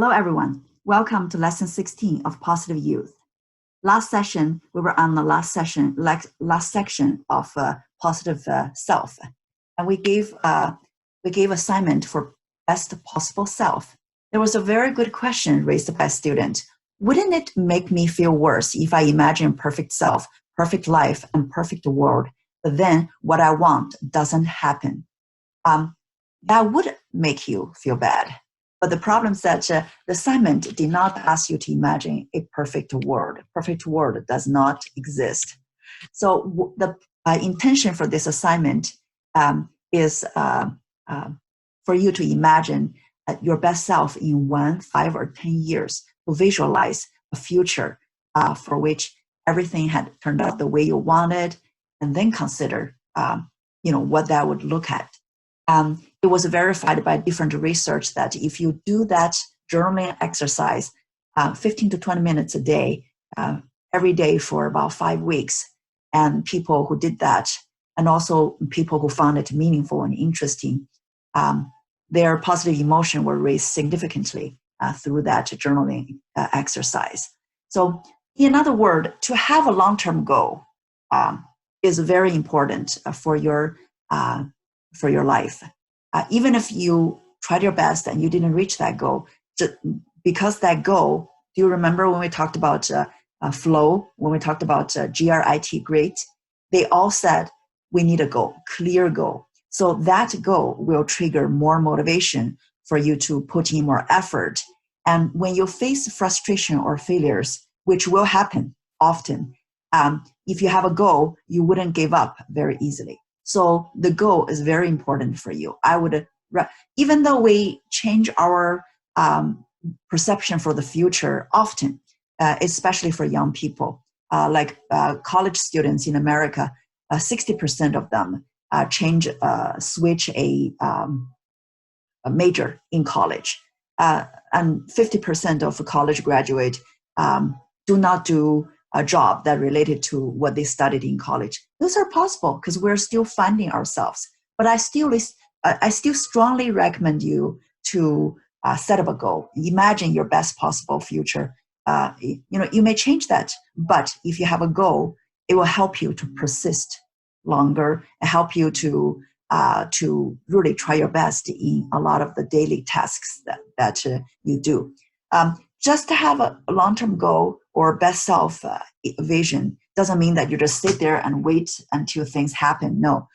Hello, everyone. Welcome to Lesson 16 of Positive Youth. Last session, we were on the last section of Positive Self, and we gave assignment for best possible self. There was a very good question raised by a student. Wouldn't it make me feel worse if I imagine perfect self, perfect life, and perfect world, but then what I want doesn't happen? That would make you feel bad. But the problem is that the assignment did not ask you to imagine a perfect world. Perfect world does not exist. So the intention for this assignment is for you to imagine your best self in 1, 5, or 10 years, to visualize a future for which everything had turned out the way you wanted, and then consider what that would look at. It was verified by different research that if you do that journaling exercise 15 to 20 minutes a day, every day for about 5 weeks, and people who did that, and also people who found it meaningful and interesting, their positive emotion were raised significantly through that journaling exercise. So in other words, to have a long-term goal is very important for your life. Even if you tried your best and you didn't reach that goal, because that goal, do you remember when we talked about flow, when we talked about GRIT, great, they all said we need a goal, clear goal. So that goal will trigger more motivation for you to put in more effort. And when you face frustration or failures, which will happen often, if you have a goal, you wouldn't give up very easily. So the goal is very important for you. Even though we change our perception for the future often, especially for young people, like college students in America, 60% of them switch a major in college, and 50% of college graduate do not do a job that related to what they studied in college. Those are possible because we're still finding ourselves. But I still strongly recommend you to set up a goal. Imagine your best possible future. You may change that, but if you have a goal, it will help you to persist longer and help you to really try your best in a lot of the daily tasks that you do. Just to have a long-term goal or best self vision doesn't mean that you just sit there and wait until things happen. No.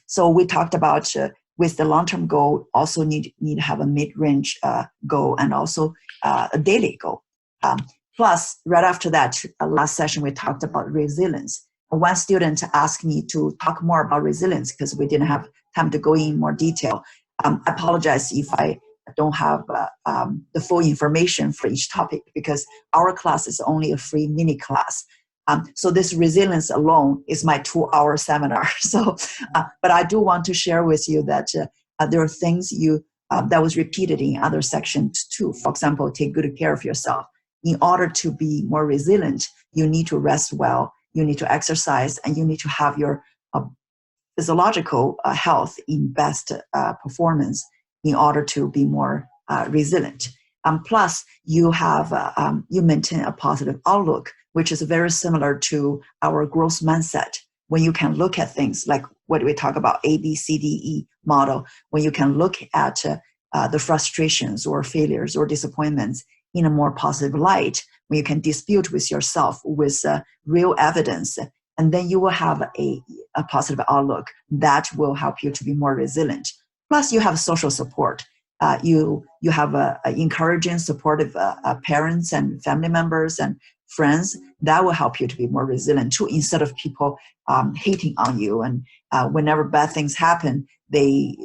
So we talked about with the long-term goal, also need to have a mid-range goal and also a daily goal. Plus, right after that, last session, we talked about resilience. One student asked me to talk more about resilience because we didn't have time to go in more detail. I apologize if I don't have the full information for each topic because our class is only a free mini class. So this resilience alone is my 2-hour seminar. So, but I do want to share with you that there are things that was repeated in other sections too. For example, take good care of yourself. In order to be more resilient, you need to rest well, you need to exercise, and you need to have your physiological health in best performance in order to be more resilient. Plus, you maintain a positive outlook, which is very similar to our growth mindset. When you can look at things like what we talk about, ABCDE model, when you can look at the frustrations or failures or disappointments in a more positive light, when you can dispute with yourself with real evidence, and then you will have a positive outlook that will help you to be more resilient. Plus, you have social support. You have encouraging, supportive parents and family members and friends that will help you to be more resilient too. Instead of people hating on you, and whenever bad things happen, they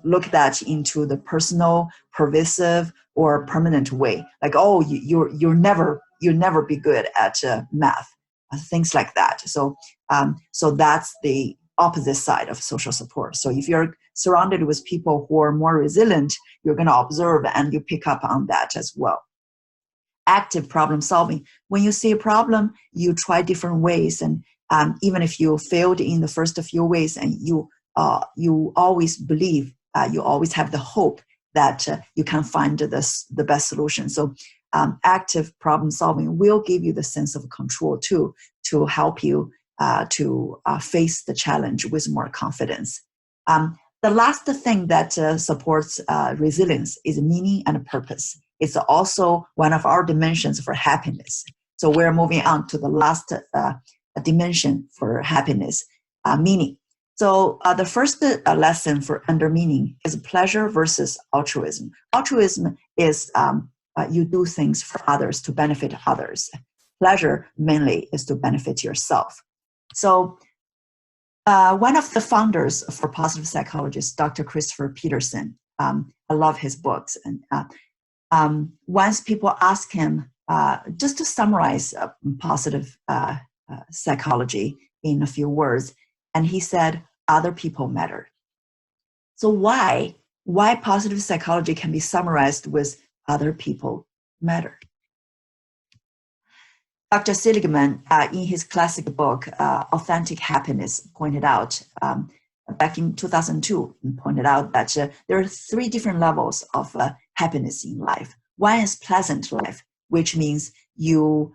look that into the personal, pervasive, or permanent way. Like, oh, you'll never be good at math, things like that. So that's the opposite side of social support. So if you're surrounded with people who are more resilient, you're going to observe and you pick up on that as well. Active problem solving. When you see a problem, you try different ways, and even if you failed in the first few ways, and you always believe, you always have the hope that you can find the best solution. So active problem solving will give you the sense of control too, to help you to face the challenge with more confidence. The last thing that supports resilience is meaning and purpose. It's also one of our dimensions for happiness. So we're moving on to the last dimension for happiness, meaning. So the first lesson for under meaning is pleasure versus altruism. Altruism is you do things for others to benefit others. Pleasure mainly is to benefit yourself. So one of the founders for positive psychology is Dr. Christopher Peterson. I love his books. And once people ask him just to summarize positive psychology in a few words, and he said, other people matter. So why positive psychology can be summarized with other people matter? Dr. Seligman, in his classic book, Authentic Happiness, pointed out, back in 2002, pointed out that there are 3 different levels of happiness in life. One is pleasant life, which means the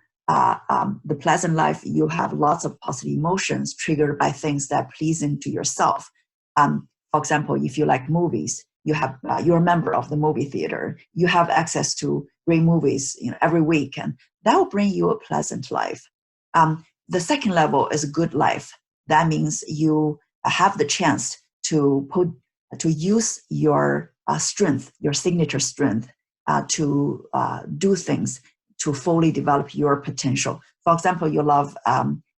pleasant life, you have lots of positive emotions triggered by things that are pleasing to yourself. For example, if you like movies, you're a member of the movie theater. You have access to great movies, every week, and that will bring you a pleasant life. The second level is a good life. That means you have the chance to use your strength, your signature strength, to do things to fully develop your potential. For example, you love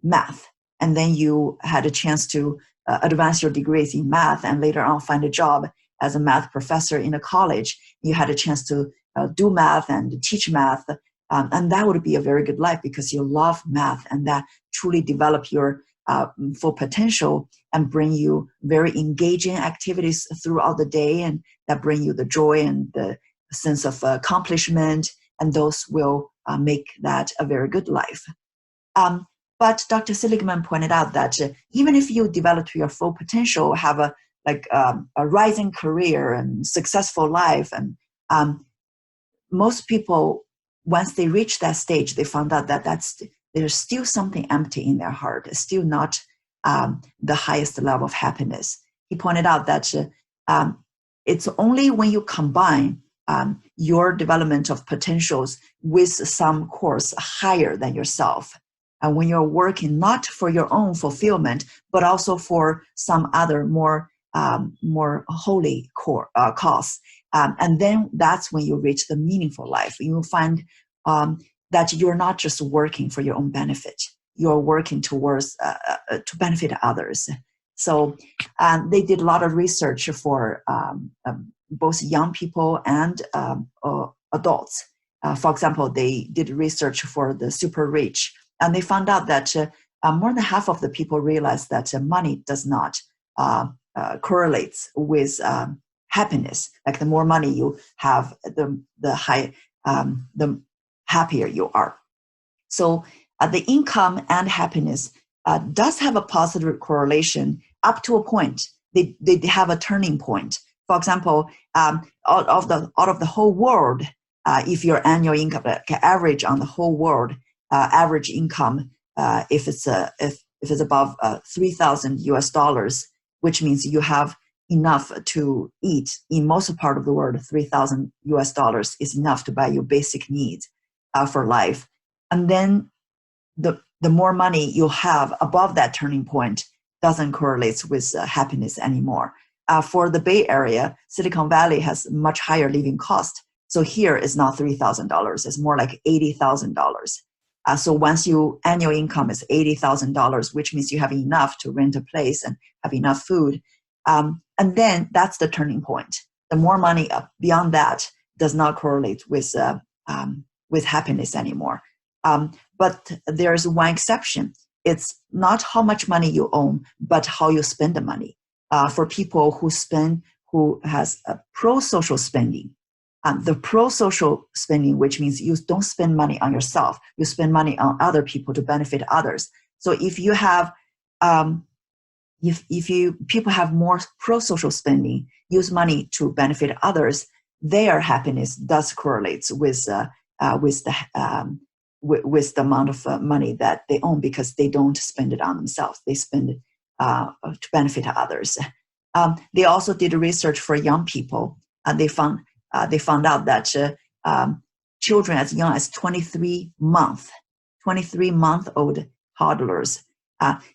math, and then you had a chance to advance your degrees in math and later on find a job as a math professor in a college. You had a chance to do math and teach math, and that would be a very good life because you love math, and that truly develop your full potential and bring you very engaging activities throughout the day, and that bring you the joy and the sense of accomplishment, and those will make that a very good life. But Dr. Seligman pointed out that even if you develop your full potential, have a rising career and successful life, and most people, once they reach that stage, they found out that there's still something empty in their heart. It's still not the highest level of happiness. He pointed out that it's only when you combine your development of potentials with some course higher than yourself, and when you're working not for your own fulfillment, but also for some other more holy cause, and then that's when you reach the meaningful life. You find that you're not just working for your own benefit; you're working towards to benefit others. So they did a lot of research for both young people and adults. For example, they did research for the super rich, and they found out that more than half of the people realized that money does not correlate with happiness. Like the more money you have, the happier you are. So the income and happiness does have a positive correlation up to a point. They have a turning point. For example, out of the whole world, if your annual income, average on the whole world, average income, if it's above $3,000, which means you have enough to eat in most part of the world, $3,000 is enough to buy your basic needs for life. And then the more money you have above that turning point doesn't correlate with happiness anymore. For the Bay Area, Silicon Valley has much higher living cost. So here it's not $3,000, it's more like $80,000. So once your annual income is $80,000, which means you have enough to rent a place and have enough food. And then that's the turning point. The more money beyond that does not correlate with happiness anymore. But there's one exception. It's not how much money you own, but how you spend the money. For people who has a pro-social spending, the pro-social spending, which means you don't spend money on yourself, you spend money on other people to benefit others. So if you have, people have more pro-social spending, use money to benefit others, their happiness does correlates with with the amount of money that they own, because they don't spend it on themselves. They spend it to benefit others. They also did research for young people, and they found out that children as young as 23-month-old toddlers,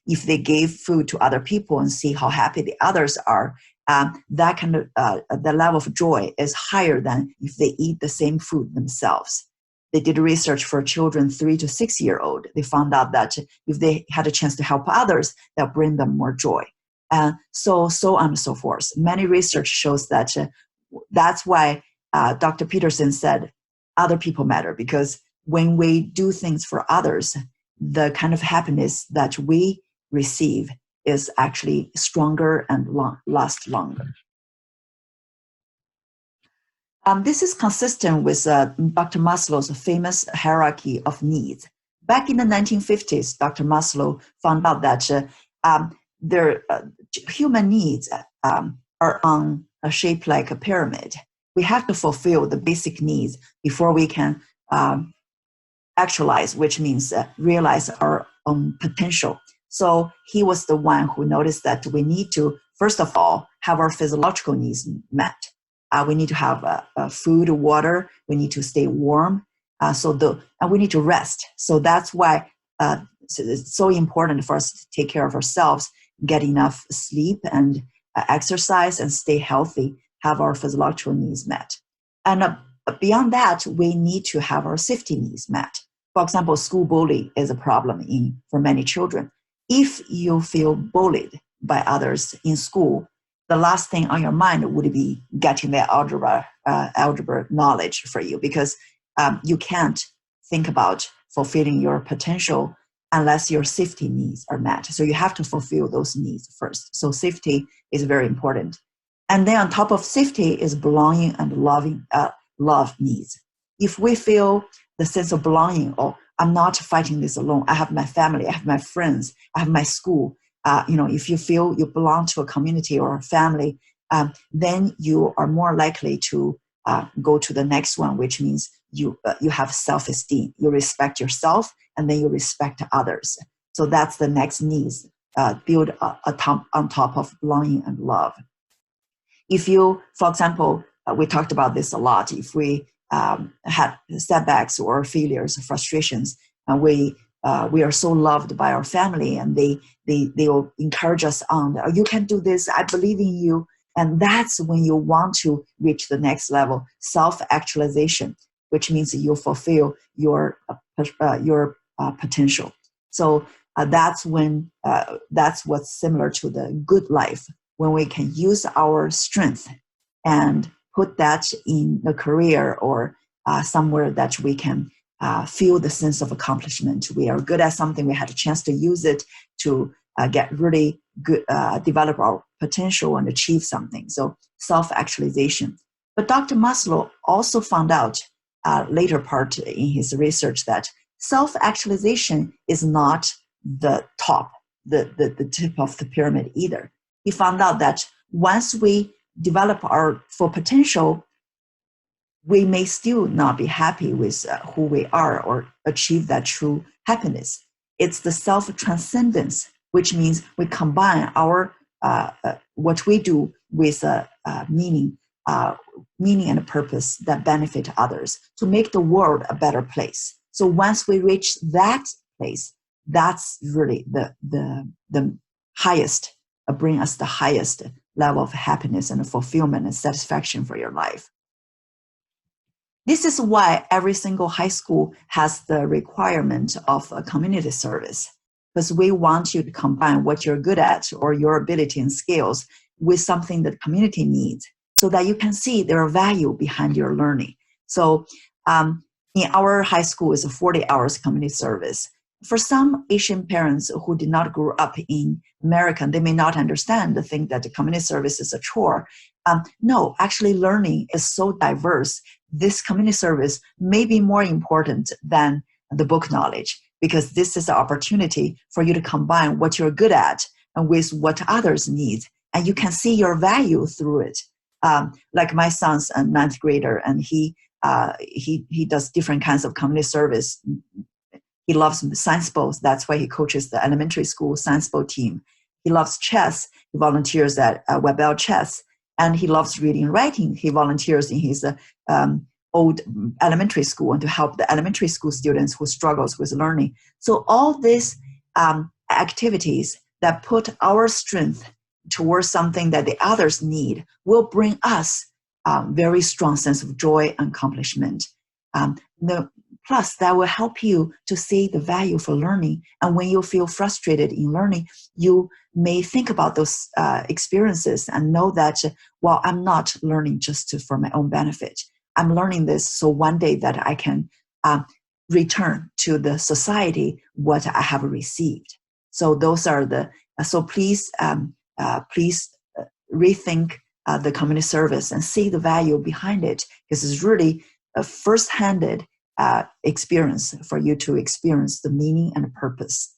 if they gave food to other people and see how happy the others are, that kind of the level of joy is higher than if they eat the same food themselves. They did research for children 3 to 6 year old. They found out that if they had a chance to help others, that bring them more joy. So on and so forth. Many research shows that that's why Dr. Peterson said other people matter, because when we do things for others, the kind of happiness that we receive is actually stronger and lasts longer. This is consistent with Dr. Maslow's famous hierarchy of needs. Back in the 1950s, Dr. Maslow found out that human needs are on a shape like a pyramid. We have to fulfill the basic needs before we can actualize, which means realize our own potential. So he was the one who noticed that we need to, first of all, have our physiological needs met. We need to have food, water. We need to stay warm. And we need to rest. So that's why it's so important for us to take care of ourselves, get enough sleep and exercise, and stay healthy, have our physiological needs met. And beyond that, we need to have our safety needs met. For example, school bullying is a problem for many children. If you feel bullied by others in school, the last thing on your mind would be getting the algebra knowledge for you, because you can't think about fulfilling your potential unless your safety needs are met. So you have to fulfill those needs first. So safety is very important. And then on top of safety is belonging and love needs. If we feel the sense of belonging, oh, I'm not fighting this alone. I have my family, I have my friends, I have my school. If you feel you belong to a community or a family, then you are more likely to go to the next one, which means you have self-esteem. You respect yourself, and then you respect others. So that's the next needs, build on top of belonging and love. If you, for example, we talked about this a lot, if we had setbacks or failures, frustrations, and we are so loved by our family, and they will encourage us on, oh, you can do this, I believe in you. And that's when you want to reach the next level, self-actualization, which means you fulfill your potential. So that's what's similar to the good life, when we can use our strength and put that in a career or somewhere that we can feel the sense of accomplishment. We are good at something. We had a chance to use it to get really good, develop our potential and achieve something. So self-actualization. But Dr. Maslow also found out later part in his research that self-actualization is not the top, the tip of the pyramid either. He found out that once we develop our full potential, we may still not be happy with who we are or achieve that true happiness. It's the self-transcendence, which means we combine our what we do with meaning and a purpose that benefit others to make the world a better place. So once we reach that place, that's really the highest, bring us the highest level of happiness and fulfillment and satisfaction for your life. This is why every single high school has the requirement of a community service, because we want you to combine what you're good at or your ability and skills with something that the community needs, so that you can see their value behind your learning. So in our high school is a 40 hours community service. For some Asian parents who did not grow up in America, they may not understand the thing that the community service is a chore. No, actually learning is so diverse. This community service may be more important than the book knowledge, because this is an opportunity for you to combine what you're good at and with what others need. And you can see your value through it. Like my son's a ninth grader, and he does different kinds of community service. He loves science bowls. That's why he coaches the elementary school science bowl team. He loves chess. He volunteers at Webel Chess. And he loves reading and writing. He volunteers in his old elementary school and to help the elementary school students who struggles with learning. So all these activities that put our strength towards something that the others need will bring us very strong sense of joy and accomplishment. Plus, that will help you to see the value for learning. And when you feel frustrated in learning, you may think about those experiences and know that, well, I'm not learning just for my own benefit. I'm learning this so one day that I can return to the society what I have received. So those are so please rethink the community service and see the value behind it, because it's really a first-handed experience for you to experience the meaning and the purpose.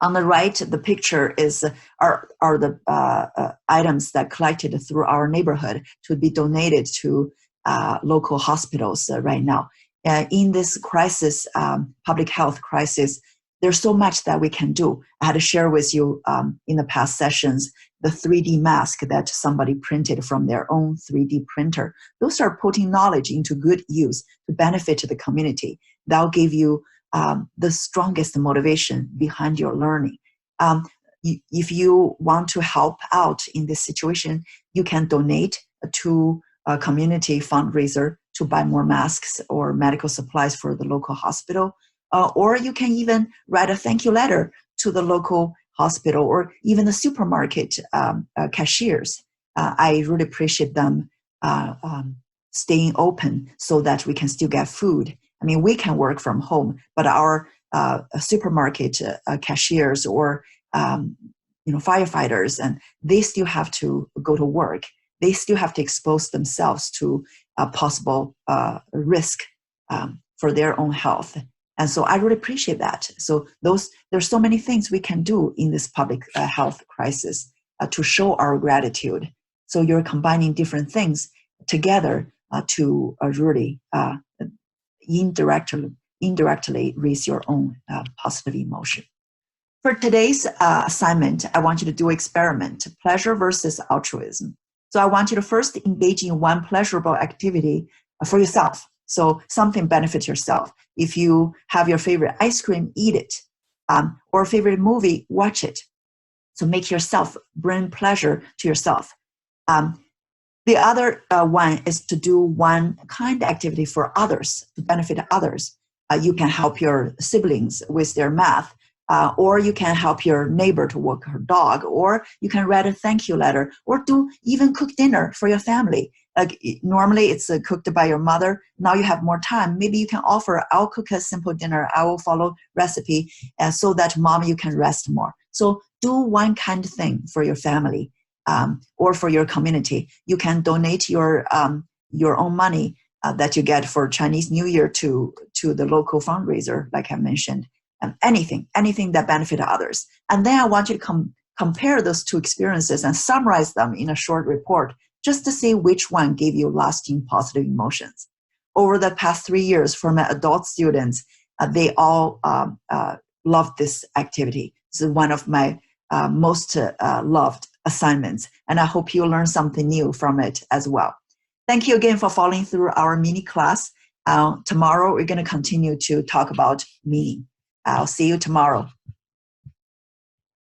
On the right, the picture are the items that collected through our neighborhood to be donated to local hospitals right now. In this crisis, public health crisis, there's so much that we can do. I had to share with you in the past sessions the 3D mask that somebody printed from their own 3D printer. Those are putting knowledge into good use to benefit the community. That'll give you the strongest motivation behind your learning. If you want to help out in this situation, you can donate to a community fundraiser to buy more masks or medical supplies for the local hospital. Or you can even write a thank you letter to the local hospital or even the supermarket cashiers. I really appreciate them staying open so that we can still get food. I mean, we can work from home, but our supermarket cashiers or firefighters, and they still have to go to work. They still have to expose themselves to possible risk for their own health. And so I really appreciate that. So there's so many things we can do in this public health crisis to show our gratitude. So you're combining different things together to really indirectly raise your own positive emotion. For today's assignment, I want you to do experiment, pleasure versus altruism. So I want you to first engage in one pleasurable activity for yourself. So something benefits yourself. If you have your favorite ice cream, eat it. Or favorite movie, watch it. So make yourself bring pleasure to yourself. The other one is to do one kind activity for others, to benefit others. You can help your siblings with their math, or you can help your neighbor to walk her dog, or you can write a thank you letter, or even cook dinner for your family. Like normally it's cooked by your mother. Now you have more time. Maybe you can offer, I'll cook a simple dinner. I will follow recipe so that mom, you can rest more. So do one kind of thing for your family or for your community. You can donate your own money that you get for Chinese New Year to the local fundraiser, like I mentioned. Anything that benefits others. And then I want you to compare those two experiences and summarize them in a short report just to see which one gave you lasting positive emotions. Over the past 3 years, for my adult students, they all loved this activity. This is one of my most loved assignments, and I hope you learn something new from it as well. Thank you again for following through our mini class. Tomorrow, we're going to continue to talk about meaning. I'll see you tomorrow.